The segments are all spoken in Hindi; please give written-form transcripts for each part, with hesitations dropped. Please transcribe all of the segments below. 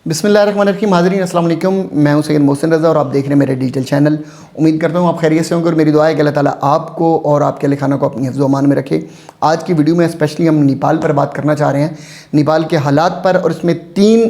बिस्मिल्लाहिर्रहमानिर्रहीम। हाज़रीन अस्सलाम वालेकुम। मैं हूं सैयद मोहसिन रज़ा और आप देख रहे हैं मेरे डिजिटल चैनल। उम्मीद करता हूं आप खैरियत से होंगे और मेरी दुआ है कि अल्लाह ताला आपको और आपके अहल खाना को अपनी हिफ्ज़ व अमान में रखे। आज की वीडियो में स्पेशली हम नेपाल पर बात करना चाह रहे हैं, नेपाल के हालात पर, और इसमें 3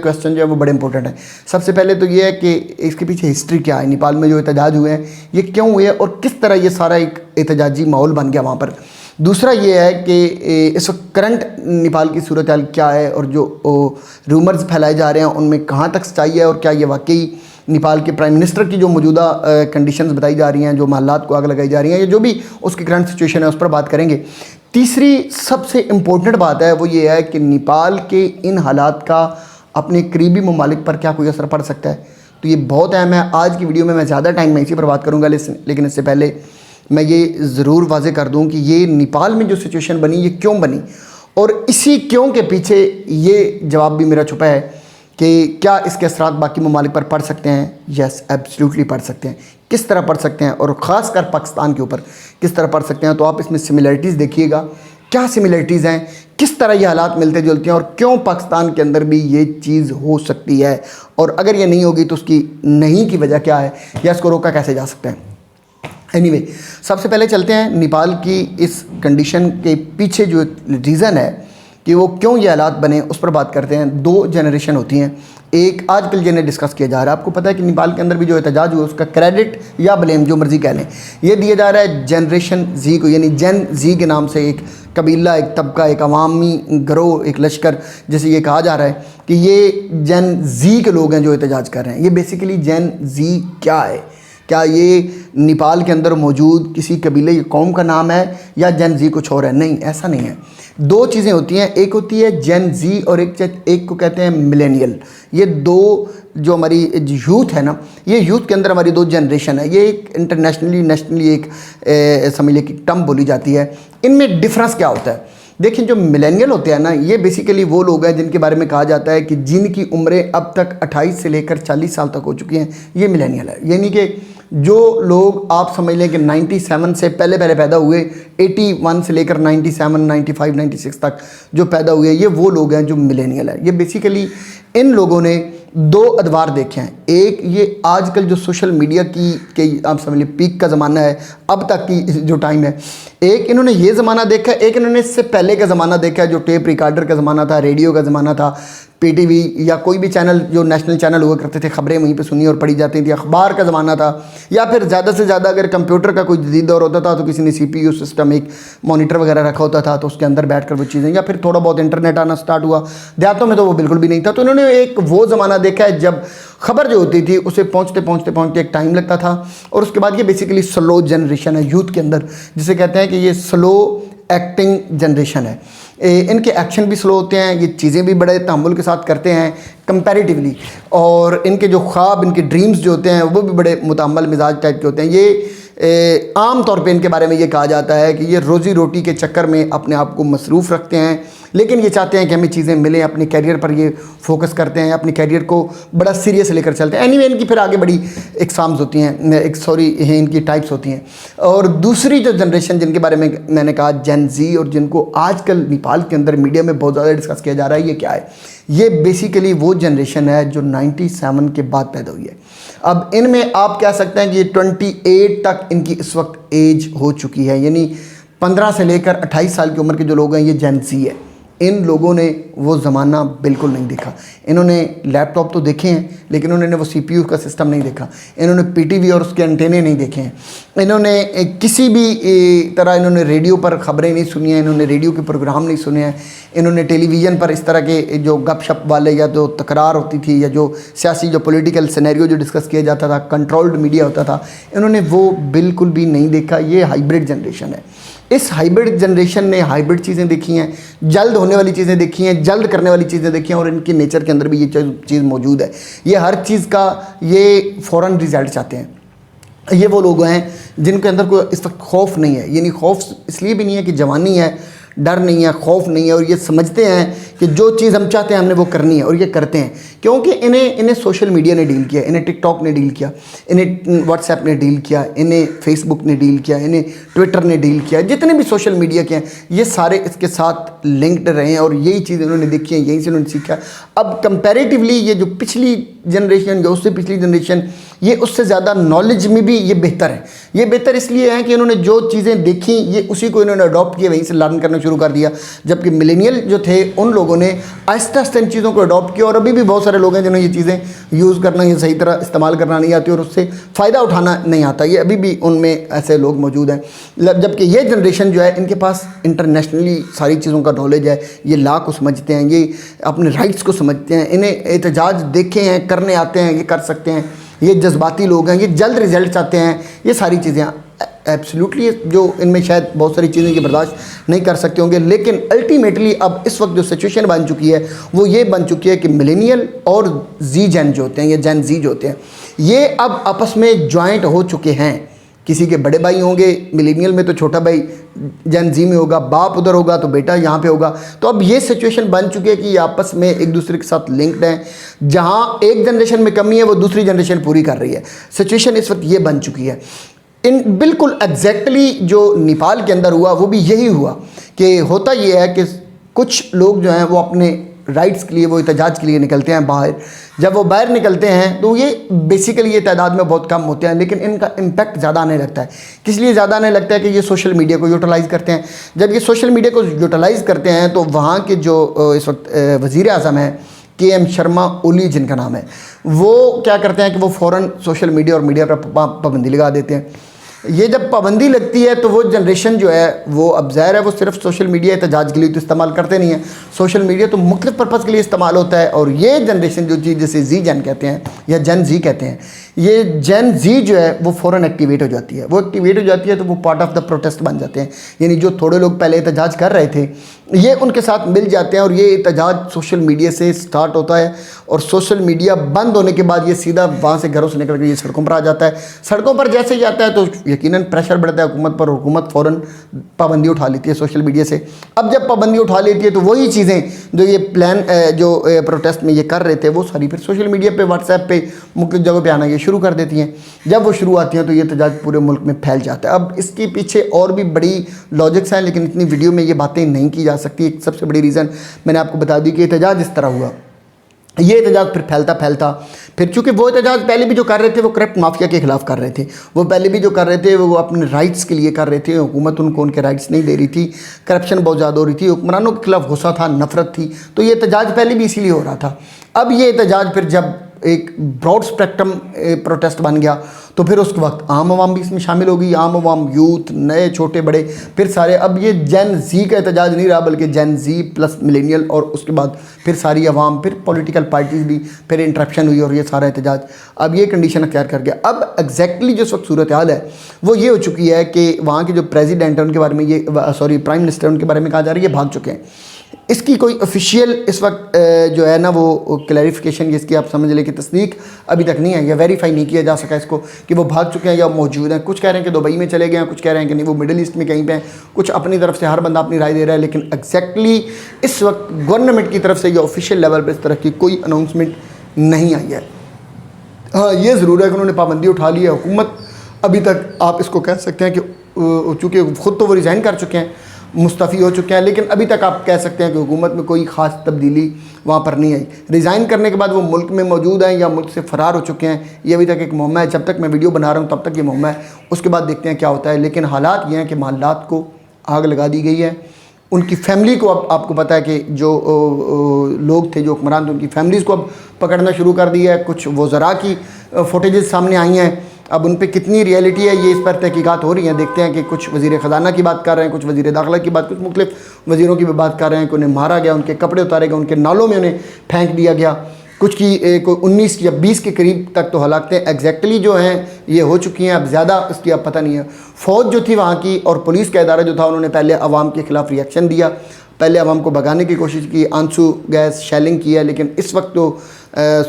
क्वेश्चन जो है वो बड़े इंपॉर्टेंट हैं। सबसे पहले तो ये है कि इसके पीछे हिस्ट्री क्या है, नेपाल में जो एहतजाज हुए हैं ये क्यों हुए और किस तरह ये सारा एक एहतजाजी माहौल बन गया वहाँ पर। दूसरा ये है कि इस वक्त करंट नेपाल की सूरत हाल क्या है और जो रूमर्स फैलाए जा रहे हैं उनमें कहाँ तक सच्चाई है और क्या ये वाकई नेपाल के प्राइम मिनिस्टर की जो मौजूदा कंडीशंस बताई जा रही हैं, जो मामलात को आग लगाई जा रही हैं, या जो भी उसकी करंट सिचुएशन है उस पर बात करेंगे। तीसरी सबसे इम्पोर्टेंट बात है वो ये है कि नेपाल के इन हालात का अपने करीबी ममालिक पर क्या कोई असर पड़ सकता है, तो ये बहुत अहम है। आज की वीडियो में मैं ज़्यादा टाइम में इसी पर बात करूँगा, लेकिन इससे पहले मैं ये ज़रूर वाज़े कर दूं कि ये नेपाल में जो सिचुएशन बनी ये क्यों बनी, और इसी क्यों के पीछे ये जवाब भी मेरा छुपा है कि क्या इसके असरात बाकी ममालिक पर पड़ सकते हैं। यस, एब्सोल्युटली पड़ सकते हैं। किस तरह पड़ सकते हैं और ख़ासकर पाकिस्तान के ऊपर किस तरह पड़ सकते हैं, तो आप इसमें सिमिलरिटीज़ देखिएगा। क्या सिमिलरिटीज़ हैं, किस तरह ये हालात मिलते जुलते हैं और क्यों पाकिस्तान के अंदर भी ये चीज़ हो सकती है, और अगर ये नहीं होगी तो उसकी नहीं की वजह क्या है या इसको रोका कैसे जा सकता है। एनीवे, सबसे पहले चलते हैं नेपाल की इस कंडीशन के पीछे जो रीज़न है कि वो क्यों ये हालात बने उस पर बात करते हैं। 2 जनरेशन होती हैं, एक आजकल जिन्हें डिस्कस किया जा रहा है। आपको पता है कि नेपाल के अंदर भी जो एहतजाज हुआ उसका क्रेडिट या ब्लेम जो मर्जी कह लें ये दिया जा रहा है जनरेशन जी को, यानी जेन जी के नाम से एक कबीला, एक तबका, एक अवामी गिरोह, एक लश्कर, जैसे ये कहा जा रहा है कि ये जेन जी के लोग हैं जो एहतजाज कर रहे हैं। ये बेसिकली जेन जी क्या है, क्या ये नेपाल के अंदर मौजूद किसी कबीले या कौम का नाम है या जेन जी कुछ और है? नहीं, ऐसा नहीं है। 2 चीज़ें होती हैं, एक होती है जेन जी और एक को कहते हैं मिलेनियल। ये 2 जो हमारी यूथ है ना, ये यूथ के अंदर हमारी 2 जनरेशन है। ये एक इंटरनेशनली नेशनली एक समझ लीजिए कि टर्म बोली जाती है। इनमें डिफरेंस क्या होता है? देखिए, जो मिलेनियल होते हैं ना, ये बेसिकली वो लोग हैं जिनके बारे में कहा जाता है कि जिनकी उम्रें अब तक 28 से लेकर 40 साल तक हो चुकी हैं, ये मिलेनियल है। यानी कि जो लोग आप समझ लें कि 97 से पहले पैदा हुए, 81 से लेकर 97, 95, 96 तक जो पैदा हुए, ये वो लोग हैं जो मिलेनियल है। ये बेसिकली इन लोगों ने 2 अदवार देखे हैं। एक ये आजकल जो सोशल मीडिया की आप समझ लीजिए पीक का ज़माना है, अब तक की जो टाइम है, एक इन्होंने ये ज़माना देखा है, एक इन्होंने इससे पहले का ज़माना देखा है जो टेप रिकॉर्डर का ज़माना था, रेडियो का ज़माना था, पीटीवी या कोई भी चैनल जो नेशनल चैनल हुआ करते थे, ख़बरें वहीं पे सुनी और पढ़ी जाती थी, अखबार का ज़माना था, या फिर ज़्यादा से ज़्यादा अगर कंप्यूटर का कोई जदीद दौर होता था तो किसी ने CPU सिस्टम, एक मॉनिटर वगैरह रखा होता था तो उसके अंदर बैठकर वो चीज़ें, या फिर थोड़ा बहुत इंटरनेट आना स्टार्ट हुआ। देहातों में तो वो बिल्कुल भी नहीं था। तो इन्होंने एक वो ज़माना देखा है जब खबर जो होती थी उसे पहुँचते एक टाइम लगता था, और उसके बाद ये बेसिकली स्लो जनरेशन है यूथ के अंदर, जिसे कहते हैं कि ये स्लो एक्टिंग जनरेशन है। इनके एक्शन भी स्लो होते हैं, ये चीज़ें भी बड़े तहम्मुल के साथ करते हैं कंपैरेटिवली, और इनके जो ख्वाब, इनके ड्रीम्स जो होते हैं वो भी बड़े मुतअम्मल मिजाज टाइप के होते हैं। ये आम तौर पे इनके बारे में ये कहा जाता है कि ये रोज़ी रोटी के चक्कर में अपने आप को मसरूफ़ रखते हैं, लेकिन ये चाहते हैं कि हमें चीज़ें मिलें, अपने कैरियर पर ये फोकस करते हैं, अपने कैरियर को बड़ा सीरियस लेकर चलते हैं। एनीवे, इनकी फिर आगे बड़ी एग्ज़ाम्स होती हैं, इनकी टाइप्स होती हैं। और दूसरी जो जनरेशन जिनके बारे में मैंने कहा जेन जी, और जिनको आजकल नेपाल के अंदर मीडिया में बहुत ज़्यादा डिस्कस किया जा रहा है, ये क्या है? ये बेसिकली वो जनरेशन है जो 97 के बाद पैदा हुई है। अब इनमें आप कह सकते हैं कि 28 तक इनकी इस वक्त एज हो चुकी है, यानी 15 से लेकर 28 साल की उम्र के जो लोग हैं ये जेन ज़ी है। इन लोगों ने वो ज़माना बिल्कुल नहीं देखा। इन्होंने लैपटॉप तो देखे हैं, लेकिन उन्होंने वो CPU का सिस्टम नहीं देखा। इन्होंने PTV और उसके एंटेने नहीं देखे हैं। इन्होंने किसी भी तरह इन्होंने रेडियो पर ख़बरें नहीं सुनी हैं, इन्होंने रेडियो के प्रोग्राम नहीं सुने हैं, इन्होंने टेलीविज़न पर इस तरह के जो गपशप वाले या जो तकरार होती थी या जो सियासी जो पॉलिटिकल सिनेरियो जो डिस्कस किया जाता था, कंट्रोल्ड मीडिया होता था, इन्होंने वो बिल्कुल भी नहीं देखा। ये हाइब्रिड जनरेशन है। इस हाइब्रिड जनरेशन ने हाइब्रिड चीज़ें देखी हैं, जल्द होने वाली चीज़ें देखी हैं, जल्द करने वाली चीज़ें देखी हैं, और इनके नेचर के अंदर भी ये चीज़ मौजूद है। ये हर चीज़ का ये फ़ौरन रिज़ल्ट चाहते हैं। ये वो लोग हैं जिनके अंदर कोई इस वक्त खौफ नहीं है, यानी खौफ इसलिए भी नहीं है कि जवानी है, डर नहीं है, खौफ नहीं है, और ये समझते हैं कि जो चीज़ हम चाहते हैं हमने वो करनी है, और ये करते हैं। क्योंकि इन्हें सोशल मीडिया ने डील किया, इन्हें टिकटॉक ने डील किया, इन्हें व्हाट्सएप ने डील किया, इन्हें फेसबुक ने डील किया, इन्हें ट्विटर ने डील किया, जितने भी सोशल मीडिया के हैं ये सारे इसके साथ लिंक्ड रहे हैं, और यही चीज़ इन्होंने देखी है, यहीं से उन्होंने सीखा। अब कंपैरेटिवली ये जो पिछली जनरेशन या उससे पिछली जनरेशन, ये उससे ज़्यादा नॉलेज में भी ये बेहतर है। ये बेहतर इसलिए है कि इन्होंने जो चीज़ें देखी ये उसी को इन्होंने अडॉप्ट किया, वहीं से लर्न करना शुरू कर दिया। जबकि मिलेनियल जो थे उन लोगों ने आहिस्ता आहिस्ता इन चीज़ों को अडॉप्ट किया, और अभी भी बहुत सारे लोग हैं जिन्हें ये चीज़ें यूज़ करना, ये सही तरह इस्तेमाल करना नहीं आती और उससे फ़ायदा उठाना नहीं आता। ये अभी भी उनमें ऐसे लोग मौजूद हैं। जबकि ये जनरेशन जो है इनके पास इंटरनेशनली सारी चीज़ों का नॉलेज है, ये लॉ को समझते हैं, ये अपने राइट्स को समझते हैं, इन्हें एहतजाज देखे हैं, करने आते हैं, ये कर सकते हैं, ये जज्बाती लोग हैं, ये जल्द रिजल्ट चाहते हैं, ये सारी चीज़ें एब्सोल्युटली जो इनमें शायद बहुत सारी चीज़ें ये बर्दाश्त नहीं कर सकते होंगे। लेकिन अल्टीमेटली अब इस वक्त जो सिचुएशन बन चुकी है वो ये बन चुकी है कि मिलेनियल और जी जेन जो होते हैं, ये जेन जी जो होते हैं, ये अब आपस में ज्वाइंट हो चुके हैं। किसी के बड़े भाई होंगे मिलेनियल में तो छोटा भाई जेन जी में होगा, बाप उधर होगा तो बेटा यहाँ पे होगा। तो अब ये सिचुएशन बन चुकी है कि ये आपस में एक दूसरे के साथ लिंक्ड हैं। जहाँ एक जनरेशन में कमी है वो दूसरी जनरेशन पूरी कर रही है। सिचुएशन इस वक्त ये बन चुकी है। इन बिल्कुल एग्जैक्टली जो नेपाल के अंदर हुआ वो भी यही हुआ कि होता ये है कि कुछ लोग जो हैं वो अपने राइट्स के लिए, वो एहतजाज के लिए निकलते हैं बाहर। जब वो बाहर निकलते हैं तो ये बेसिकली ये तादाद में बहुत कम होते हैं, लेकिन इनका इम्पैक्ट ज़्यादा आने लगता है। किस लिए ज़्यादा आने लगता है कि ये सोशल मीडिया को यूटिलाइज़ करते हैं। जब ये सोशल मीडिया को यूटिलाइज़ करते हैं तो वहाँ के जो इस वक्त वज़ीर आज़म है KM शर्मा ओली जिनका नाम है, वो क्या करते हैं कि वो फ़ौरन सोशल मीडिया और मीडिया पर पाबंदी लगा देते हैं। ये जब पाबंदी लगती है तो वो जनरेशन जो है वो अब ज़ाहिर है वो सिर्फ सोशल मीडिया एहतजाज के लिए तो इस्तेमाल करते नहीं है। सोशल मीडिया तो मुख्तलिफ पर्पज़ के लिए इस्तेमाल होता है। और ये जनरेशन जो चीज़ जिसे जी जेन कहते हैं या जेन जी कहते हैं, ये जेन जी जो है वो फ़ौरन एक्टिवेट हो जाती है। वो एक्टिवेट हो जाती है तो वो पार्ट ऑफ द प्रोटेस्ट बन जाते हैं। यानी जो थोड़े लोग पहले एहतजाज कर रहे थे ये उनके साथ मिल जाते हैं, और ये एहतजाज सोशल मीडिया से स्टार्ट होता है, और सोशल मीडिया बंद होने के बाद ये सीधा वहाँ से घरों से निकल कर ये सड़कों पर आ जाता है। सड़कों पर जैसे ही आता है तो यकीनन प्रेशर बढ़ता है हुकूमत पर, हुकूमत फ़ौरन पाबंदी उठा लेती है सोशल मीडिया से। अब जब पाबंदी उठा लेती है तो वही चीज़ें जो ये प्लान जो प्रोटेस्ट में ये कर रहे थे वो सारी फिर सोशल मीडिया पे, व्हाट्सएप पे, मुख्तलिफ जगहों पे आना ये शुरू कर देती हैं। जब वो शुरू आती हैं तो ये एहतजाज पूरे मुल्क में फैल जाता है। अब इसके पीछे और भी बड़ी लॉजिक्स हैं, लेकिन इतनी वीडियो में ये बातें नहीं की जा सकती। एक सबसे बड़ी रीज़न मैंने आपको बता दी कि एहतजाज इस तरह हुआ। ये एहतजाज फिर फैलता फिर चूँकि वो एहतजाज पहले भी जो कर रहे थे वो करप्ट माफिया के ख़िलाफ़ कर रहे थे। वो पहले भी जो कर रहे थे वो अपने राइट्स के लिए कर रहे थे। हुकूमत उनको उनके राइट्स नहीं दे रही थी, करप्शन बहुत ज़्यादा हो रही थी, हुक्मरानों के खिलाफ गुस्सा था, नफरत थी। तो ये एहतजाज पहले भी इसीलिए हो रहा था। अब ये एहतजाज फिर जब एक ब्रॉड स्पेक्ट्रम प्रोटेस्ट बन गया तो फिर उस वक्त आम आवाम भी इसमें शामिल होगी। आम आवाम, यूथ, नए छोटे बड़े, फिर सारे। अब ये जेन जी का एहतजाज नहीं रहा बल्कि जेन जी प्लस मिलेनियल, और उसके बाद फिर सारी आवाम, फिर पॉलिटिकल पार्टीज़ भी, फिर इंटरप्शन हुई और ये सारा एहतजाज अब ये कंडीशन अख्तियार कर गया। अब एग्जैक्टली जो इस वक्त सूरत हाल है वो ये हो चुकी है कि वहाँ के जो प्रेसिडेंट हैं उनके बारे में ये प्राइम मिनिस्टर उनके बारे में कहा जा रहा है ये भाग चुके हैं। इसकी कोई ऑफिशियल इस वक्त जो है ना वो क्लैरिफिकेशन, जिसकी आप समझ लें कि तस्दीक अभी तक नहीं है या वेरीफाई नहीं किया जा सका इसको कि वो भाग चुके हैं या मौजूद हैं। कुछ कह रहे हैं कि दुबई में चले गए हैं, कुछ कह रहे हैं कि नहीं वो मिडिल ईस्ट में कहीं पे हैं, कुछ अपनी तरफ से हर बंदा अपनी राय दे रहा है। लेकिन एग्जैक्टली इस वक्त गवर्नमेंट की तरफ से या ऑफिशियल लेवल पर इस तरह की कोई अनाउंसमेंट नहीं आई है। हाँ, ये ज़रूर है कि उन्होंने पाबंदी उठा ली है। हुकूमत अभी तक आप इसको कह सकते हैं कि चूँकि ख़ुद तो वो रिज़ाइन कर चुके हैं, मुस्तफ़ी हो चुके हैं, लेकिन अभी तक आप कह सकते हैं कि हुकूमत में कोई ख़ास तब्दीली वहाँ पर नहीं आई। रिज़ाइन करने के बाद वो मुल्क में मौजूद हैं या मुल्क से फ़रार हो चुके हैं, ये अभी तक एक मुअम्मा है। जब तक मैं वीडियो बना रहा हूँ तब तक ये मुअम्मा है, उसके बाद देखते हैं क्या होता है। लेकिन हालात ये हैं कि महल्लात को आग लगा दी गई है। उनकी फैमिली को अब आपको पता है कि जो लोग थे, जो हुक्मरान थे, उनकी फैमिलीज़ को अब पकड़ना शुरू कर दिया है। कुछ वज़रा की फुटेजेस सामने आई हैं। अब उन पे कितनी रियलिटी है ये इस पर तहकीकात हो रही हैं। देखते हैं कि कुछ वज़ीर ख़जाना की बात कर रहे हैं, कुछ वज़ीर दाखिला की बात, कुछ मुख्तलिफ वज़ीरों की भी बात कर रहे हैं कि उन्हें मारा गया, उनके कपड़े उतारे गए, उनके नालों में उन्हें फेंक दिया गया। कुछ की कोई 19 या 20 के करीब तक तो हालातें एग्जैक्टली जो हैं ये हो चुकी हैं। अब ज़्यादा इसकी अब पता नहीं है। फ़ौज जो थी वहाँ की और पुलिस का इदारा जो था उन्होंने पहले अवाम के ख़िलाफ़ रिएक्शन दिया, पहले अवाम को भगाने की कोशिश की, आंसू गैस शेलिंग किया, लेकिन इस वक्त तो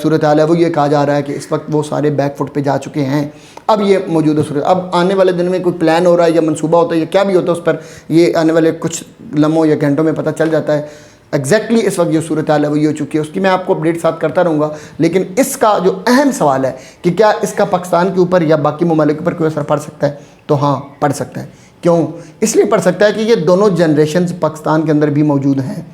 सूरत हाल है वो ये कहा जा रहा है कि इस वक्त वो सारे बैकफुट पे जा चुके हैं। अब ये मौजूदा सूरत, अब आने वाले दिन में कोई प्लान हो रहा है या मंसूबा होता है या क्या भी होता है, उस पर ये आने वाले कुछ लम्हों या घंटों में पता चल जाता है। एग्जैक्टली इस वक्त जो सूरत हाल है वही हो चुकी है, उसकी मैं आपको अपडेट साथ करता रहूँगा। लेकिन इसका जो अहम सवाल है कि क्या इसका पाकिस्तान के ऊपर या बाकी ममालिक के ऊपर कोई असर पड़ सकता है, तो हाँ पड़ सकता है। क्यों? इसलिए पड़ सकता है कि ये दोनों जनरेशन पाकिस्तान के अंदर भी मौजूद हैं।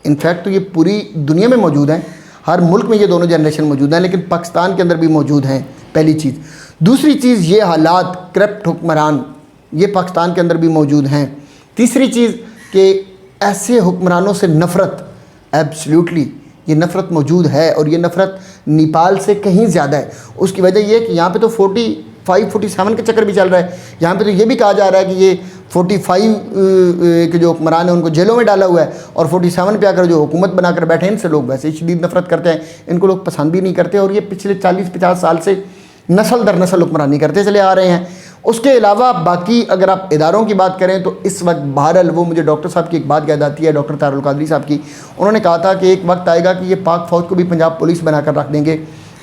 इनफैक्ट तो ये पूरी दुनिया में मौजूद हैं, हर मुल्क में ये दोनों जनरेशन मौजूद हैं, लेकिन पाकिस्तान के अंदर भी मौजूद हैं, पहली चीज़। दूसरी चीज़, ये हालात करप्ट हुक्मरान ये पाकिस्तान के अंदर भी मौजूद हैं। तीसरी चीज़ कि ऐसे हुक्मरानों से नफ़रत, एब्सोल्युटली ये नफ़रत मौजूद है, और ये नफ़रत नेपाल से कहीं ज़्यादा है। उसकी वजह ये है कि यहाँ पे तो 45-47 का चक्कर भी चल रहा है। यहाँ पे तो ये भी कहा जा रहा है कि ये 45 के जो हुक्मरान हैं उनको जेलों में डाला हुआ है, और 47 पे आकर जो हुकूमत बनाकर बैठे हैं इनसे लोग वैसे ही शदीद नफ़रत करते हैं, इनको लोग पसंद भी नहीं करते, और ये पिछले 40-50 साल से नस्ल दर नस्ल हुक्मरानी करते चले आ रहे हैं। उसके अलावा बाकी अगर आप इदारों की बात करें तो इस वक्त बहरहाल वो मुझे डॉक्टर साहब की एक बात याद आती है, डॉक्टर तारुल कादरी साहब की। उन्होंने कहा था कि एक वक्त आएगा कि ये पाक फ़ौज को भी पंजाब पुलिस बनाकर रख देंगे।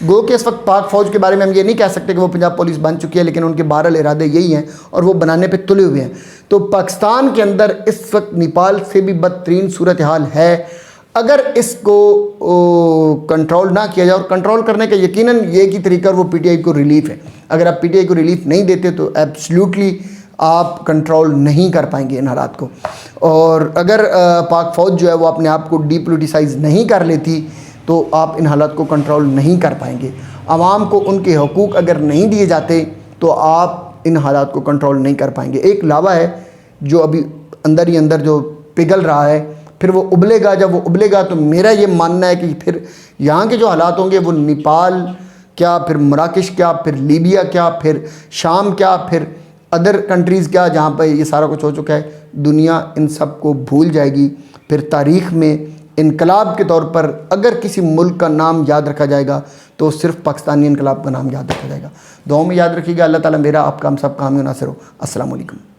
गो कि इस वक्त पाक फ़ौज के बारे में हम ये नहीं कह सकते कि वो पंजाब पुलिस बन चुकी है, लेकिन उनके बहरहाल इरादे यही हैं और वो बनाने पर तुले हुए हैं। तो पाकिस्तान के अंदर इस वक्त नेपाल से भी बदतरीन सूरत हाल है। अगर इसको कंट्रोल ना किया जाए, और कंट्रोल करने का यकीनन ये की तरीका वो पीटीआई को रिलीफ है। अगर आप पीटीआई को रिलीफ नहीं देते तो एब्सोल्युटली आप कंट्रोल नहीं कर पाएंगे इन हालात को। और अगर पाक फ़ौज जो है वो अपने आप को डीपोलिटिसाइज नहीं कर लेती तो आप इन हालात को कंट्रोल नहीं कर पाएंगे। आवाम को उनके हकूक़ अगर नहीं दिए जाते तो आप इन हालात को कंट्रोल नहीं कर पाएंगे। एक लावा है जो अभी अंदर ही अंदर जो पिघल रहा है, फिर वो उबलेगा। जब वो उबलेगा तो मेरा ये मानना है कि फिर यहाँ के जो हालात होंगे वो नेपाल क्या, फिर मराकश क्या, फिर लीबिया क्या, फिर शाम क्या, फिर अदर कंट्रीज़ क्या, जहाँ पर ये सारा कुछ हो चुका है, दुनिया इन सब को भूल जाएगी। फिर तारीख़ में इनकलाब के तौर पर अगर किसी मुल्क का नाम याद रखा जाएगा तो सिर्फ पाकिस्तानी इनकलाब का नाम याद रखा जाएगा। दुआ में याद रखिएगा। अल्लाह ताला मेरा आपका हम सब काम में नासिर हो। अस्सलाम वालेकुम।